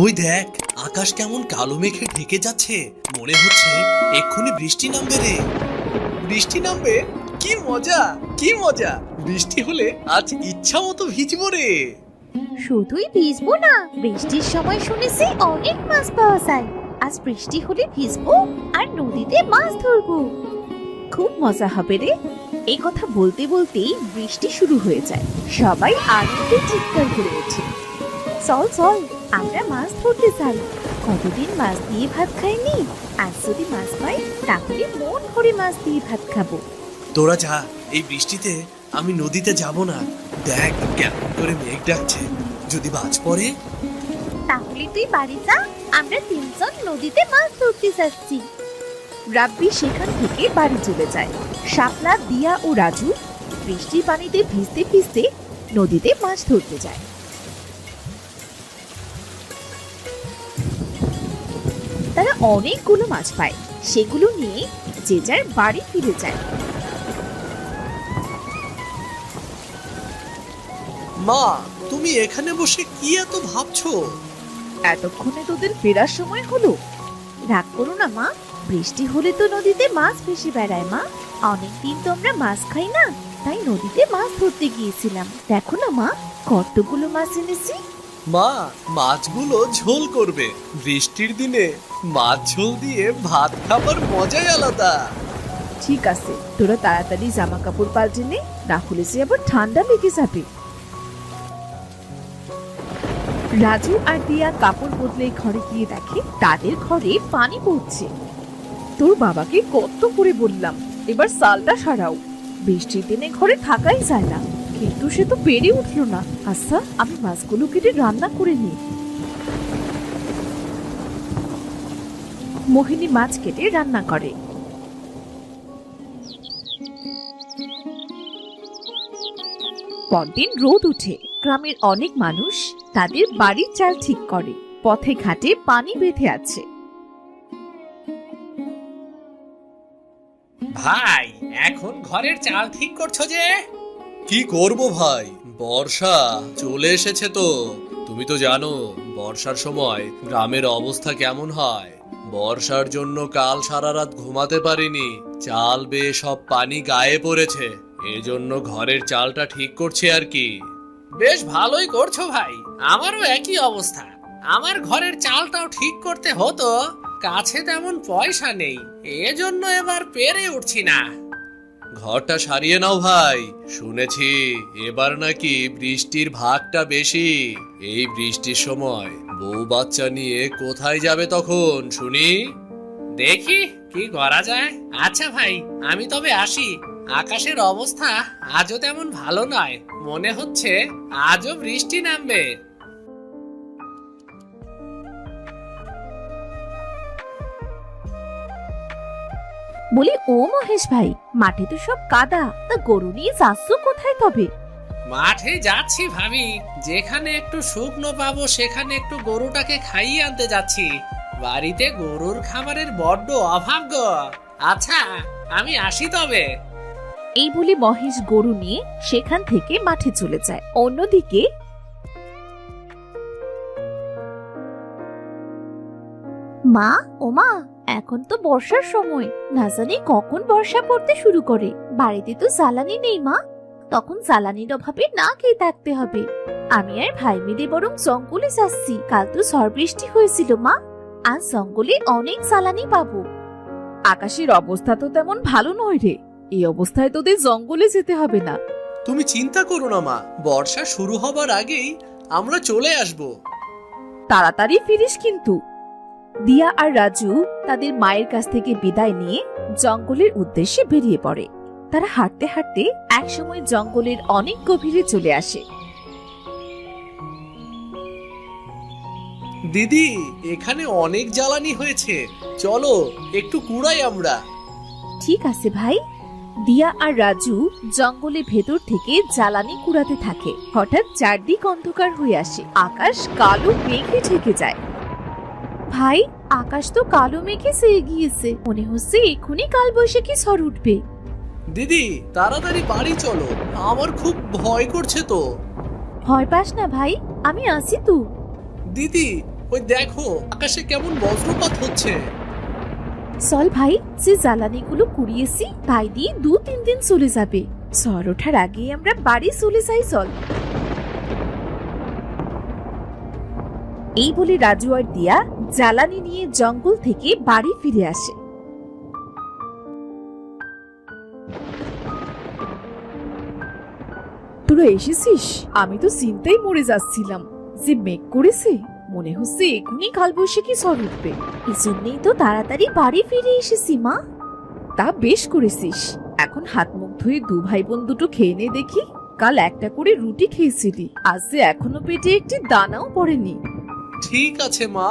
ওই দেখ, আকাশ কেমন কালো মেঘে ঢেকে যাচ্ছে। মনে হচ্ছে এক্ষুনি বৃষ্টি নামবে রে। বৃষ্টি নামবে? কি মজা, কি মজা! বৃষ্টি হলে আজ ইচ্ছা মতো ভিজবো রে। শুধুই ভিজবো না, বৃষ্টির সময় শুনেছি অনেক মাছ পাওয়া যায়। আজ বৃষ্টি হলে ভিজবো আর নদীতে মাছ ধরবো। খুব মজা হবে রে। এই কথা বলতে বলতেই বৃষ্টি শুরু হয়ে যায়। সবাই আনন্দে চিৎকার করে ওঠে। চল চল, আমরা মাছ ধরতে যাই। কতদিন মাছ দিয়ে ভাত খাইনি। আজ যদি মাছ পাই তাহলে মন ভরে মাছ দিয়ে ভাত খাবো। তোরা যা, এই বৃষ্টিতে আমি নদীতে যাব না। দেখ কেমন করে মেঘ ডাকছে, যদি বাজ পড়ে। তাহলে তুই বাড়ি যা, আমরা তিনজন নদীতে মাছ ধরতে যাচ্ছি। রাব্বি সেখান থেকে বাড়ি চলে যায়। শাপলা, দিয়া ও রাজু বৃষ্টির পানিতে ভিজতে ভিজতে নদীতে মাছ ধরতে যায়। তারা অনেকগুলো মাছ পায়। সেগুলো নিয়ে যে যার বাড়ি ফিরে যায়। মা, তুমি এখানে বসে কি এত ভাবছো? এতক্ষণে তোদের ফেরার সময় হলো। রাগ করো না মা, বৃষ্টি হলে তো নদীতে মাছ ভেসে বেড়ায় মা। অনেকদিন তো আমরা মাছ খাই না, তাই নদীতে মাছ ধরতে গিয়েছিলাম। দেখো না মা, কতগুলো মাছ এনেছি। মা, মাছগুলো ঝোল করবে। বৃষ্টির দিনে মাছ ঝোল দিয়ে ভাত খাবার মজাই আলাদা। ঠিক আছে, তোরা তাড়াতাড়ি জামা কাপড় পাল্টে নে, না হলে যে আবার ঠান্ডা লেগে যাবে। রাজু আর দিয়া কাপড় বদলে ঘরে গিয়ে দেখে তাদের ঘরে পানি পড়ছে। তোর বাবাকে কত করে বললাম এবার সালটা সারাও, বৃষ্টির দিনে ঘরে থাকাই যায় না, কিন্তু সে তো পেরে উঠলো না। আচ্ছা, আমি মাছগুলো কেটে রান্না করে নিই। মোহিনী মাছ কেটে রান্না করে। পরদিন রোদ উঠে। গ্রামের অনেক মানুষ তাদের বাড়ির চাল ঠিক করে। পথে ঘাটে পানি বেঁধে আছে। ভাই, এখন ঘরের চাল ঠিক করছো যে? কি করব ভাই, বর্ষা চলে এসেছে তো। তুমি তো জানো বর্ষার সময় গ্রামের অবস্থা কেমন হয়। বর্ষার জন্য কাল সারা রাত ঘুমাতে পারিনি। চাল বেয়ে সব পানি গায়ে পড়েছে, এজন্য ঘরের চালটা ঠিক করছি আর কি। বেশ ভালোই করছো ভাই, আমারও একই অবস্থা। আমার ঘরের চালটাও ঠিক করতে হতো, কাছে তেমন পয়সা নেই, এজন্য এবার পেরে উঠছি না। ঘরটা সারিয়ে নাও ভাই, শুনেছি এবার নাকি বৃষ্টির ভাগটা বেশি। এই বৃষ্টির সময় বউ বাচ্চা নিয়ে কোথায় যাবে তখন শুনি? দেখি কি করা যায়। আচ্ছা ভাই, আমি তবে আসি। আকাশের অবস্থা আজও তেমন ভালো নয়, মনে হচ্ছে আজও বৃষ্টি নামবে। বলি, ও মহেশ ভাই, মাঠে তো সব কাদা, তা গরু নিয়ে যাচ্ছ কোথায় তবে? মাঠে যাচ্ছি ভাবি, যেখানে একটু শুকনো পাবো সেখানে একটু গরুটাকে খাইয়ে আনতে যাচ্ছি। বাড়িতে গরুর খাবারের বড্ড অভাব গো। আচ্ছা, আমি আসি তবে। এই বলে মহেশ গরু নিয়ে সেখান থেকে মাঠে চলে যায়। অন্যদিকে মা, ও মা, এখন তো বর্ষার সময়, না জানি কখন বর্ষা পড়তে শুরু করে। বাড়িতে তো জ্বালানি নেই মা, তখন জ্বালানির অভাবে না খেয়ে থাকতে হবে। আমি আর ভাই মিলে বরং জঙ্গলে যাচ্ছি। কাল তো ঝড় বৃষ্টি হয়েছিল মা, আজ জঙ্গলে অনেক জ্বালানি পাবো। আকাশের অবস্থা তো তেমন ভালো নয় রে, এই অবস্থায় তোদের জঙ্গলে যেতে হবে না। তুমি চিন্তা করো না মা, বর্ষা শুরু হবার আগেই আমরা চলে আসব। তাড়াতাড়ি ফিরিস কিন্তু। দিয়া আর রাজু তাদের মায়ের কাছ থেকে বিদায় নিয়ে জঙ্গলের উদ্দেশ্যে বেরিয়ে পড়ে। তারা হাঁটতে হাঁটতে একসময় জঙ্গলের অনেক গভীরে চলে আসে। দিদি, এখানে অনেক জ্বালানি হয়েছে, চলো একটু কুড়াই আমরা। ঠিক আছে ভাই। দিয়া আর রাজু জঙ্গলের ভেতর থেকে জ্বালানি কুড়াতে থাকে। হঠাৎ চারদিক অন্ধকার হয়ে আসে, আকাশ কালো মেঘে ঢেকে যায়। ভাই, আকাশ তো কালো মেঘে ছেয়ে গিয়েছে, মনে হচ্ছে এক্ষুনি কালবৈশাখী ঝড় উঠবে। দিদি তাড়াতাড়ি বাড়ি চলো, আমার খুব ভয় করছে তো। ভয় পাস না ভাই, আমি আছি তো। দিদি ওই দেখো আকাশে কেমন বজ্রপাত হচ্ছে। চল ভাই, যে জ্বালানিগুলো কুড়িয়েছি তাই দিয়ে 2-3 দিন চলে যাবে। ঝড় ওঠার আগে আমরা বাড়ি চলে যাই, চল। এই বলে রাজু আর দিয়া জ্বালানি নিয়ে জঙ্গল থেকে বাড়ি ফিরে আসে। তোরা এসেছিস? আমি তো চিন্তায় মরে যাচ্ছিলাম, যে মেঘ করেছে মনে হচ্ছে এখনই কালবৈশাখী ঝড় উঠবে। এজন্যই তো তাড়াতাড়ি বাড়ি ফিরে এসেছি মা। তা বেশ করেছিস। এখন হাত মুখ ধুয়ে 2 ভাই বোন দুটো খেয়ে নে দেখি। কাল একটা করে রুটি খেয়েছিলি, আজ যে এখনো পেটে একটি দানাও পড়েনি। ঠিক আছে মা।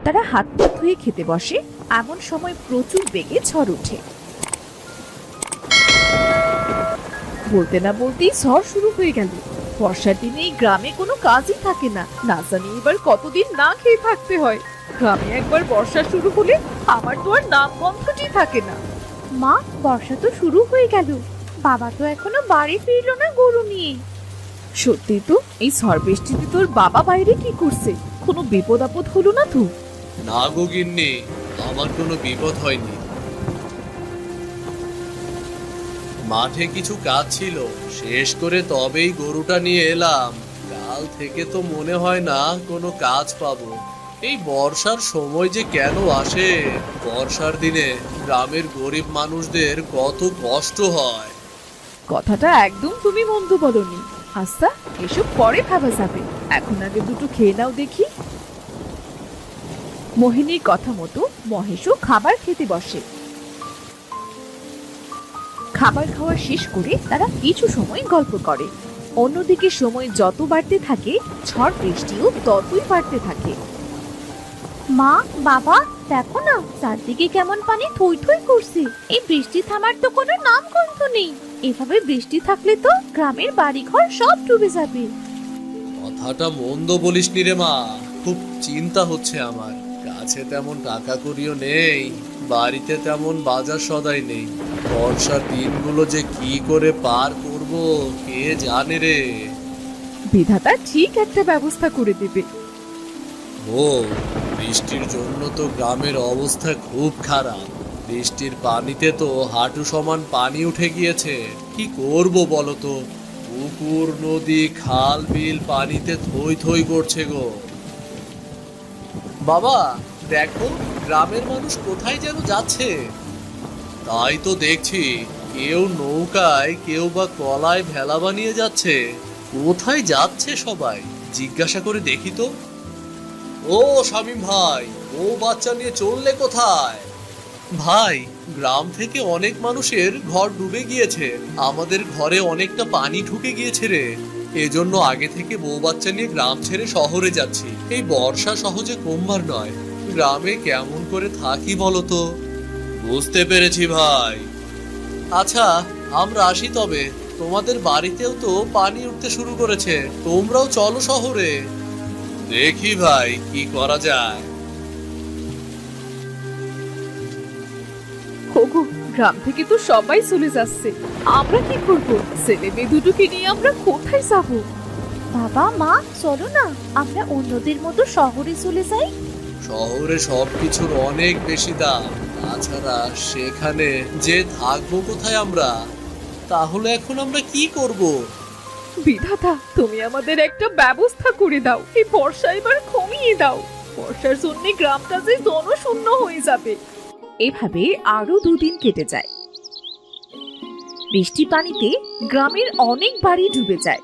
তারা হাত মুখ ধুয়ে খেতে বসে। এমন সময় প্রচুর বেগে ঝড় ওঠে। বলতে না বলতেই ঝড় শুরু হয়ে গেল। বর্ষার দিনে এই গ্রামে কোনো কাজই থাকে না, না জানি এবার কতদিন না খেয়ে থাকতে হয়। গ্রামে একবার বর্ষা শুরু হলে আমার তো আর নাম গন্ধটি থাকে না। মা, বর্ষা তো শুরু হয়ে গেল, বাবা তো এখনো বাড়ি ফিরলো না গরু নিয়ে। সত্যি তো, এই ঝড় বৃষ্টিতে তোর বাবা বাইরে কি করছে? কোনো বিপদ আপদ হলো না তো? না গো গিন্নি, আমার কোনো বিপদ হয়নি। মাঠে কিছু কাজ ছিল, শেষ করে তবেই গরুটা নিয়ে এলাম। কাল থেকে তো মনে হয় না কোনো কাজ পাবো। এই বর্ষার সময় যে কেন আসে? বর্ষার দিনে গ্রামের গরিব মানুষদের কত কষ্ট হয়। কথাটা একদম তুমি মন্দ বলনি। আচ্ছা, এসব পরে ভাবা যাবে, এখন আগে দুটো খেয়ে নাও দেখি। মোহিনীর কথা মতো মহেশও খাবার খেতে বসে। খাবার খাওয়া শেষ করে তারা কিছু সময় গল্প করে। অন্যদিকে সময় যত বাড়তে থাকে, ঝড় বৃষ্টিও ততই বাড়তে থাকে। মা, বাবা, দেখো না চারদিকে কেমন পানি থই থই করছে। এই বৃষ্টি থামার তো কোনো নাম গন্ধ নেই। এভাবে বৃষ্টি থাকলে তো গ্রামের বাড়িঘর সব ডুবে যাবে। কথাটা মন্দ বলিসনি রে মা, খুব চিন্তা হচ্ছে আমার। কাছে তেমন টাকা কড়িও নেই, বাড়িতে তেমন বাজার সদাই নেই। বর্ষার দিনগুলো যে কি করে পার করব কে জানে রে। বিধাতা ঠিক একটা ব্যবস্থা করে দেবে। ও, বৃষ্টির জন্য তো গ্রামের অবস্থা খুব খারাপ। বৃষ্টির পানিতে তো হাঁটু সমান পানি উঠে গিয়েছে। কি করব বলো তো? পুকুর, নদী, খাল, বিল পানিতে থই থই করছে গো। বাবা দেখো, গ্রামের মানুষ কোথায় যেন যাচ্ছে। তাই তো দেখছি, কেউ নৌকায়, কেউ বা কলায় ভেলা বানিয়ে যাচ্ছে। কোথায় যাচ্ছে সবাই জিজ্ঞাসা করে দেখি তো। ও শামীম ভাই, ও বাচ্চা নিয়ে চললে কোথায়? ভাই, গ্রাম থেকে অনেক মানুষের ঘর ডুবে গিয়েছে, আমাদের ঘরে অনেকটা পানি ঢুকে গিয়েছে রে। এজন্য আগে থেকে বউ বাচ্চা নিয়ে গ্রাম ছেড়ে শহরে যাচ্ছি। এই বর্ষা সহজে কমবার নয়, গ্রামে কেমন করে থাকি বলতো। বুঝতে পেরেছি ভাই। আচ্ছা, আমরা আসি তবে। তোমাদের বাড়িতেও তো পানি উঠতে শুরু করেছে, তোমরাও চলো শহরে। দেখি ভাই কি করা যায়। ওগো, গ্রাম থেকে তো সবাই চলে যাচ্ছে, আমরা কি করব? ছেলে মেয়ে দুটোকে নিয়ে আমরা কোথায় যাব? বাবা, মা, চলো না আমরা অন্যদের মতো শহরে চলে যাই। শহরে সবকিছুর অনেক বেশি দাম, তাছাড়া সেখানে যে থাকবো কোথায় আমরা? তাহলে এখন আমরা কি করব? বিধাতা, তুমি আমাদের একটা ব্যবস্থা করে দাও। এই বর্ষা এবার কমিয়ে দাও। বর্ষার জন্য গ্রামটা যে জনশূন্য হয়ে যাবে। এভাবে আরো 2 দিন কেটে যায়। বৃষ্টি পানিতে গ্রামের অনেক বাড়ি ডুবে যায়।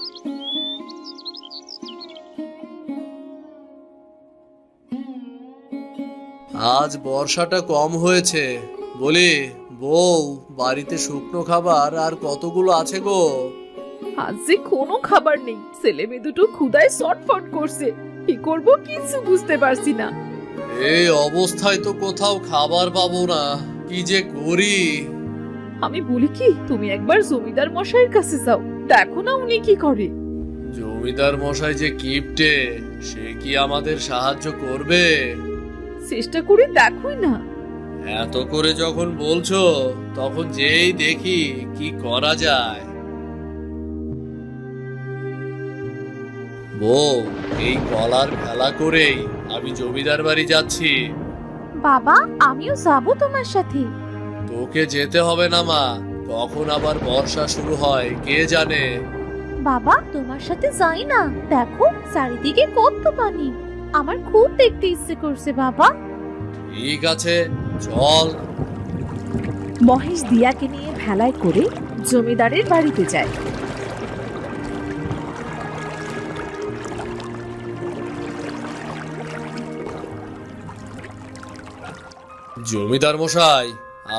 আজ বর্ষাটা কম হয়েছে বলি, বউ বাড়িতে শুকনো খাবার আর কতগুলো আছে গো? আজ যে কোনো খাবার নেই, ছেলে মেয়ে দুটো ক্ষুধায় ছটফট করছে। কি করব কিছু বুঝতে পারছি না। এই অবস্থায় তো কোথাও খাবার পাবো না, কি যে করি। আমি বলি কি, তুমি একবার জমিদার মশাইয়ের কাছে যাও, দেখো না উনি কি করে। জমিদার মশাই যে কিপটে, সে কি আমাদের সাহায্য করবে? চেষ্টা করে দেখোই না। এত করে যখন বলছো তখন যেই দেখি কি করা যায়। বউ, এই কলার ভেলা করেই আমি জমিদার বাড়ি যাচ্ছি। বাবা আমিও যাবো তোমার সাথে। তোকে যেতে হবে না মা, কখন আবার বর্ষা শুরু হয় কে জানে। বাবা তোমার সাথে যাই না, দেখো চারিদিকে কত পানি, আমার খুব দেখতে ইচ্ছে করছে বাবা। ঠিক আছে, চল। মহেশ দিয়াকে নিয়ে ভেলায় করে জমিদারের বাড়িতে যায়। জমিদার মশাই,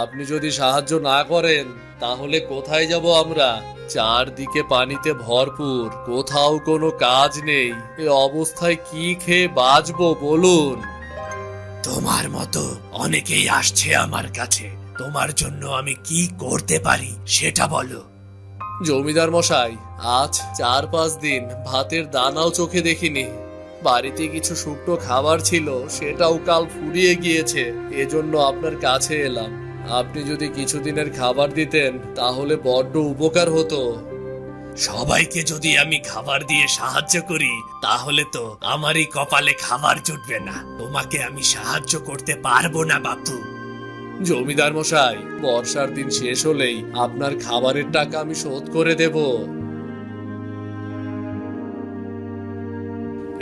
আপনি যদি সাহায্য না করেন তাহলে কোথায় যাব আমরা? চারদিকে পানিতে ভরপুর, কোথাও কোনো কাজ নেই। এ অবস্থায় কি খেয়ে বাঁচবো বলুন? তোমার মতো অনেকেই আসছে আমার কাছে, তোমার জন্য আমি কি করতে পারি সেটা বলো। জমিদার মশাই, আজ 4-5 দিন ভাতের দানাও চোখে দেখিনি। বাড়িতে কিছু শুকনো খাবার ছিল, সেটাও কাল ফুরিয়ে গিয়েছে। এজন্য আপনার কাছে এলাম। আপনি যদি কিছুদিনের খাবার দিতেন তাহলে বড্ড উপকার হতো। সবাইকে যদি আমি খাবার দিয়ে সাহায্য করি তাহলে তো আমারই কপালে খাবার জুটবে না। তোমাকে আমি সাহায্য করতে পারবো না বাপু। জমিদার মশাই, বর্ষার দিন শেষ হলেই আপনার খাবারের টাকা আমি শোধ করে দেব।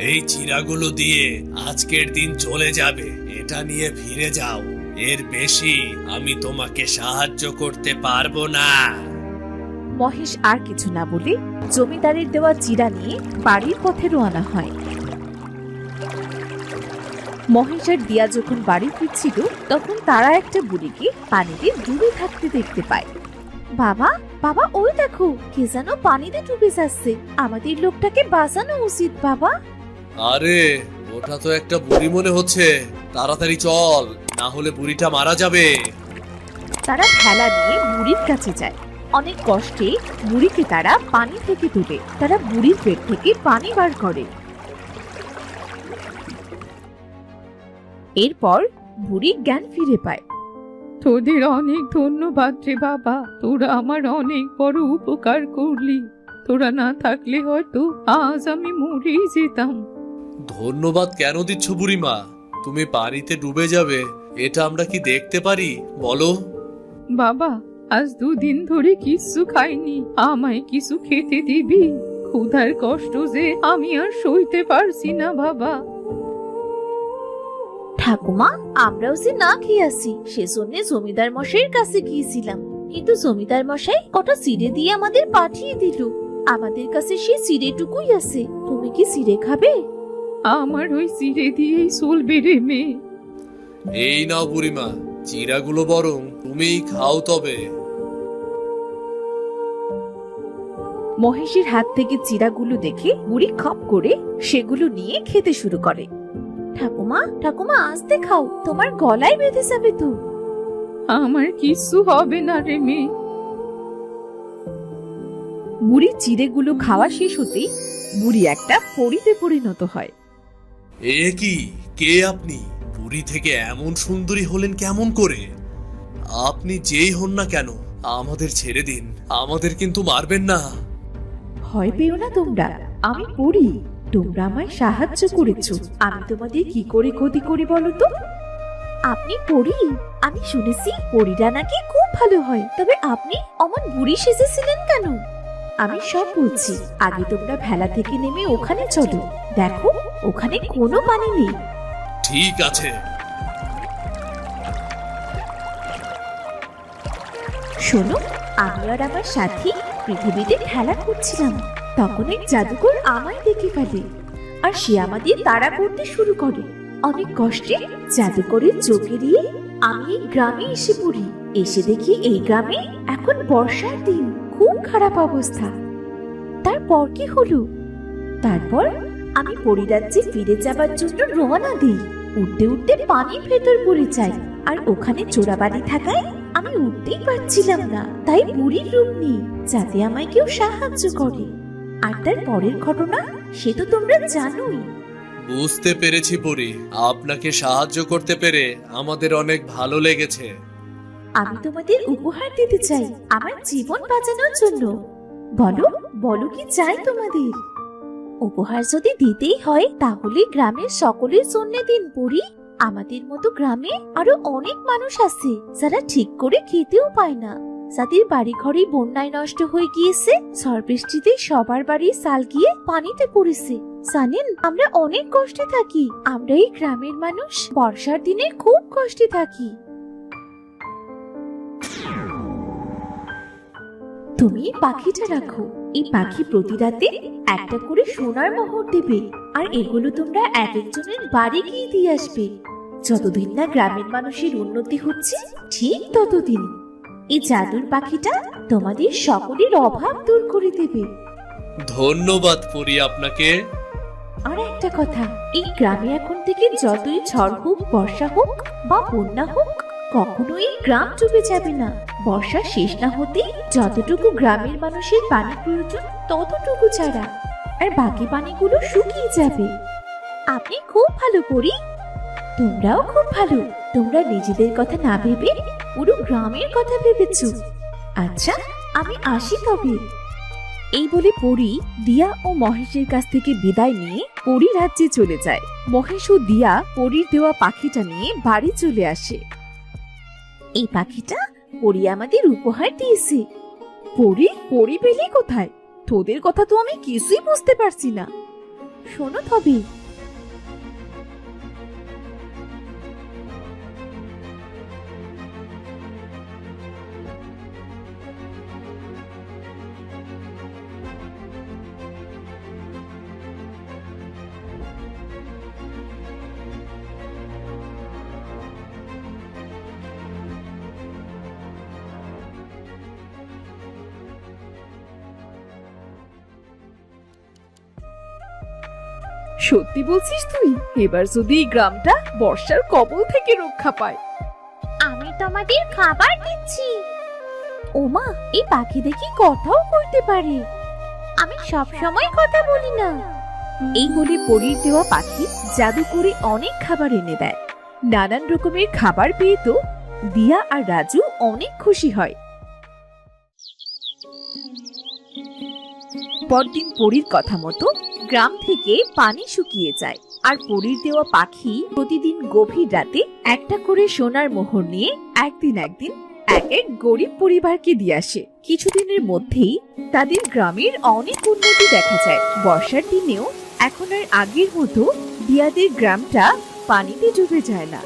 এই চিরাগুলো দিয়ে আজকের দিন চলে যাবে, এটা নিয়ে ফিরে যাও। এর বেশি আমি তোমাকে সাহায্য করতে পারবো না। মহেশ আর কিছু না বলে জমিদারের দেওয়া চিরা নিয়ে বাড়ির পথে রওনা হয়। মহেশ আর দিয়া যখন বাড়ি ফিরছিল তখন তারা একটা বুড়িকে পানিতে ডুবে থাকতে দেখতে পায়। বাবা বাবা ওই দেখো, কে যেন পানিতে ডুবে যাচ্ছে, আমাদের লোকটাকে বাঁচানো উচিত বাবা। আরে, ওটা তো একটা বুড়ি মনে হচ্ছে। তাড়াতাড়ি চল, না হলে বুড়িটা মারা যাবে। তারা ভেলা নিয়ে বুড়ির কাছে যায়। অনেক কষ্টে বুড়িকে তারা পানি থেকে তুলে তারা বুড়ির পেট থেকে পানি বার করে। এরপর বুড়ি জ্ঞান ফিরে পায়। তোদের অনেক ধন্যবাদ রে বাবা, তোরা আমার অনেক বড় উপকার করলি। তোরা না থাকলে হয়তো আজ আমি মরেই যেতাম। ধন্যবাদ কেন দিচ্ছ বুড়িমা? তুমি পানিতে ডুবে যাবে এটা আমরা কি দেখতে পারি বলো? বাবা, আজ 2 দিন ধরে কিছু খাইনি, আমায় কিছু খেতে দিবি? ক্ষুধার কষ্ট যে আমি আর সইতে পারছি না বাবা। ঠাকুমা, আমরাও যে না খেয়ে আসি সেজন্য জমিদার মশাইয়ের কাছে গিয়েছিলাম, কিন্তু জমিদার মশাই কটা চিড়ে দিয়ে আমাদের পাঠিয়ে দিল। আমাদের কাছে সে চিড়েটুকুই আছে, তুমি কি চিড়ে খাবে? আমার ওই চিড়ে দিয়েই চলবে রে মেয়ে। এই নাও বুড়িমা, চিরাগুলো বরং তুমিই খাও তবে। মহেশের হাত থেকে চিড়াগুলো দেখে বুড়ি খপ করে সেগুলো নিয়ে খেতে শুরু করে। ঠাকুমা ঠাকুমা আস্তে খাও, তোমার গলায় বেঁধে যাবে তো। আমার কিছু হবে না রে মেয়ে। বুড়ি চিড়েগুলো খাওয়া শেষ হতেই বুড়ি একটা পরীতে পরিণত হয়। এ কি, কে আপনি? পুরী থেকে এমন সুন্দরী হলেন কেমন করে? আপনি যেই হন না কেন আমাদের ছেড়ে দিন, আমাদের কিন্তু মারবেন না। ভয় পেও না তোমরা, আমি পড়ি। তোমরা আমায় সাহায্য করেছো, আমি তোমাদের কি করে ক্ষতি করি বলো তো? আপনি পড়ি? আমি শুনেছি পরীরা নাকি খুব ভালো হয়, তবে আপনি অমন বুড়ি সেজেছিলেন কেন? আমি সব বলছি, আগে তোমরা ভেলা থেকে নেমে ওখানে চলো, দেখো ওখানে কোনো পানি নেই। ঠিক আছে। শোনো, আমি আর আমার সাথী পৃথিবীতে খেলা করছিলাম, তখন এক জাদুকর আমায় দেখে ফেলে আর সে আমাদের তাড়া করতে শুরু করে। অনেক কষ্টে জাদুকরের চোখ এড়িয়ে আমি এই গ্রামে এসে পড়ি। এসে দেখি এই গ্রামে এখন বর্ষার দিন, খুব খারাপ অবস্থা। তারপর কি হলো? তারপর আমি পরিরাজ্যে ফিরে যাবার জন্য রওনা দিই। উঠতে উঠতে পানির ভেতর পড়ে যাই, আর ওখানে চোরাবাড়ি থাকায় আমি উঠতেই পারছিলাম না, তাই বুড়ির রূপ নিই যাতে আমায় কেউ সাহায্য করে। আর তার পরের ঘটনা সে তো তোমরা জানোই। বুঝতে পেরেছি পরি, আপনাকে সাহায্য করতে পেরে আমাদের অনেক ভালো লেগেছে। আমি তোমাদের উপহার দিতে চাই আমার জীবন বাঁচানোর জন্য। বলো বলো কি চাই তোমাদের? উপহার যদি দিতেই হয় তাহলে গ্রামের সকলের জন্য দিন পরি। আমাদের মতো গ্রামে আরো অনেক মানুষ আছে যারা ঠিক করে খেতেও পায় না, যাদের বাড়ি ঘরে বন্যায় নষ্ট হয়ে গিয়েছে, ঝড় বৃষ্টিতে সবার বাড়ির চাল গিয়ে পানিতে পড়েছে। জানেন, আমরা অনেক কষ্টে থাকি। আমরা এই গ্রামের মানুষ বর্ষার দিনে খুব কষ্টে থাকি। তুমি এই পাখিটা রাখো। এই পাখি প্রতি রাতে একটা করে সোনার মোহর দেবে, আর এগুলো তোমরা এক একজনের বাড়ি গিয়ে দিয়ে আসবে। যতদিন না গ্রামের মানুষের উন্নতি হচ্ছে ঠিক ততদিন এই জাদুর পাখিটা তোমাদের সকলের অভাব দূর করে দেবে। ধন্যবাদ পরি আপনাকে। আর একটা কথা, এই গ্রামে এখন থেকে যতই ঝড় হোক, বর্ষা হোক বা বন্যা হোক, কখনোই এই গ্রাম ডুবে যাবে না। বর্ষা শেষ না হতেই যতটুকু গ্রামের মানুষের পানি প্রয়োজন ততটুকু ছাড়া, আর বাকি পানিগুলো শুকিয়ে যাবে। আপনি খুব ভালো করি। তোমরাও খুব ভালো। তোমরা নিজেদের কথা না ভেবে পুরো গ্রামের কথা ভেবেছো। আচ্ছা, আমি আসি তবে। এই বলে পরী দিয়া ও মহেশের কাছ থেকে বিদায় নিয়ে পরী রাজ্যে চলে যায়। মহেশ ও দিয়া পরীর দেওয়া পাখিটা নিয়ে বাড়ি চলে আসে। এই পাখিটা পরি আমাদের উপহার দিয়েছে। পরী পেলি কোথায়? তোদের কথা তো আমি কিছুই বুঝতে পারছি না। শোনো তবে। সত্যি বলছিস তুই? এবার যদি এই গ্রামটা বর্ষার কবল থেকে রক্ষা পায়। আমি তোমাদের খাবার দিচ্ছি। ওমা, এই পাখি দেখি কথাও বলতে পারে। আমি সব সময় কথা বলি না। এই বলে পরীর দেওয়া পাখি জাদু করে অনেক খাবার এনে দেয়। নানান রকমের খাবার পেয়ে তো দিয়া আর রাজু অনেক খুশি হয়। পরদিন পরীর কথা মতো গ্রাম থেকে পানি শুকিয়ে যায়, আর পরীর দেওয়া পাখি প্রতিদিন গভীর রাতে একটা করে সোনার মোহর নিয়ে একদিন এক এক গরিব পরিবারকে দিয়ে আসে। কিছুদিনের মধ্যেই তাদের গ্রামের অনেক উন্নতি দেখা যায়। বর্ষার দিনেও এখন আর আগের মতো দিয়াদের গ্রামটা পানিতে ডুবে যায় না।